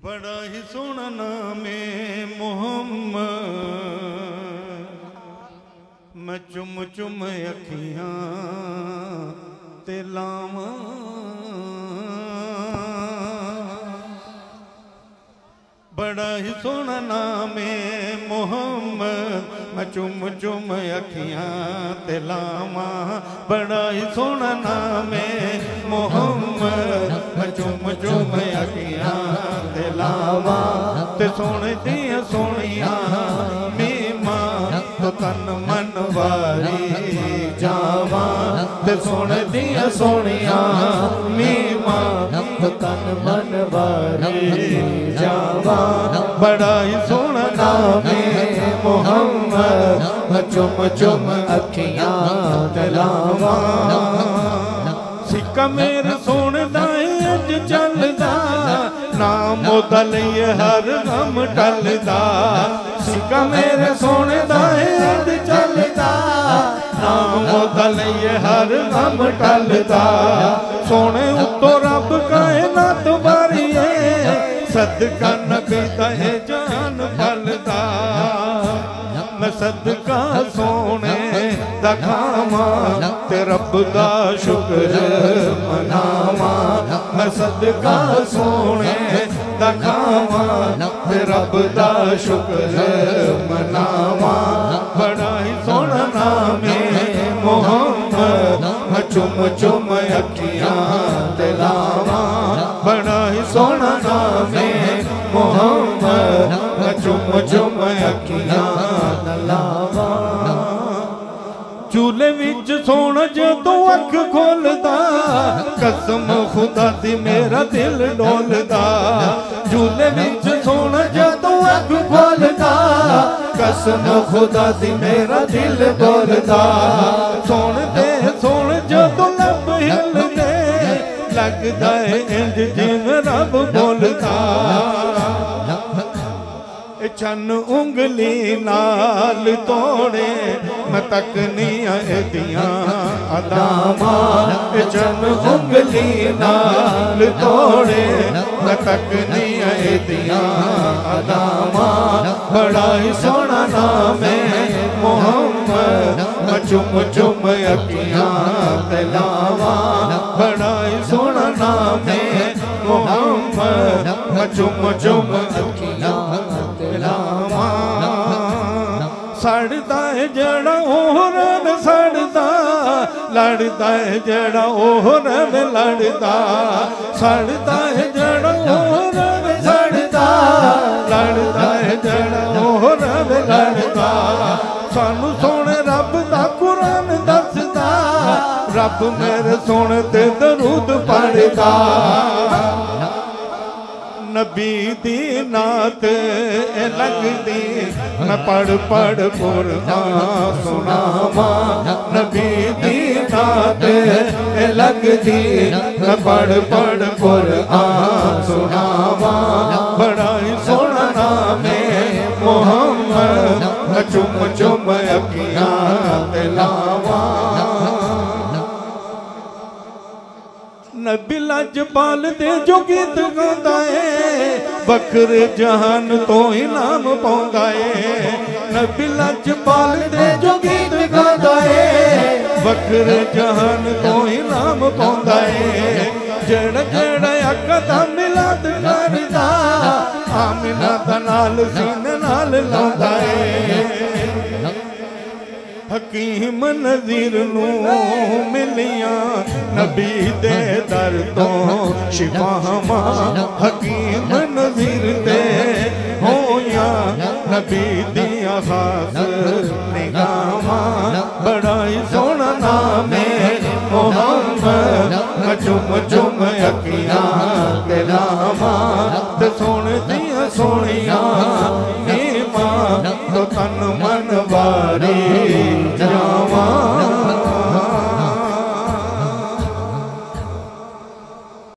बड़ा ही सोहना नाम है मोहम्मद, मैं चुम चुम अखियां ते लावां। बड़ा ही सोहना नाम है मोहम्मद, मैं चुम चुम अखियां ते लावां। बड़ा ही सोहना नाम है मोहम्मद, मैं चुम चुम अखियां ते लावां। ते सोहने दियां सोहणियां मीमां तो तन मन वारी जावां। ते सोहने दियां सोहणियां मीमां तो तन मन वारी जावां। बड़ा ही सोहना नाम है मोहम्मद, मैं चुम चुम अखियां ते लावां। सिक्का मेरे सोहने दा अज चलदा, नाम ओदा लईए हर गम टलदा। सिक्का मेरे सोहने दा अज चलदा, नाम ओदा लईए हर गम टलदा। सोहने उत्तों रब कायनात बारीए, सदका नबी दा जान फलदा। मैं सदका सोने दा खावां ते रब दा शुक्र मनावां। मैं सदका सोने दा खावां ते रब दा शुक्र मनावां। बड़ा ही सोहना नाम है मोहम्मद, मैं चुम चुम अखियां ते लावां। बड़ा ही सोहना नाम है मोहम्मद, मैं चुम चुम अखियां ते लावां। चूल्हे विच सोना जदों अख खोलदा, कसम खुदा दी मेरा दिल डोलदा। चूल्हे विच सोना जदों अख खोलदा, कसम खुदा दी मेरा दिल डोलदा। सोन दे सोन जदों लब हिलदे, लगदा है इंज जिवें रब बोलदा। चन उंगली नाल तोड़े, मैं तकनियां एदियां अदावां। चन उंगली नाल तोड़े, मैं तकनियां एदियां अदावां। बड़ा ही सोहना नाम है मोहम्मद, मैं चुम चुम अखियां ते लावां। बड़ा ही सोहना नाम है मोहम्मद, मैं चुम चुम अखियां ते लावां। सड़दा है जड़ा ओह रब सड़दा, लड़दा है जड़ा ओह रब लड़दा। सड़दा है जड़ा ओह रब सड़दा, लड़दा है जड़ा ओह रब लड़दा। सानू सोने रब दा कुरान दसदा, रब मेरे सोने ते दरूद पढ़दा। नबी दी नात लगदी, मैं पढ़ पढ़ कुरान सुनावां। नबी दी नात लगदी, मैं पढ़ पढ़ कुरान सुनावां। बड़ा ही सोहना नाम है मोहम्मद, मैं चुम चुम अखियां ते लावां। नबी लजपाल दे जो गीत गांदा है, बखरे जहान तो इनाम पाउंदा है। नबी लजपाल दे जो गीत गांदा है, बखरे जहान तो इनाम पाउंदा है। जेड़ा जेड़ा अकदा मिलाद करदा, आमिना दा नाल सीने नाल लांदा है। हकीम नज़ीर नू मिलियां, नबी दे दर तो शिफावां। हकीम नज़ीर दे होया, नबी दियां खास निगाहां। बड़ा ही सोहना नाम है मोहम्मद, मैं चुम चुम अखियां ते लावां। ते सोहने दियां सोहणियां मीमां तो तन मन वारी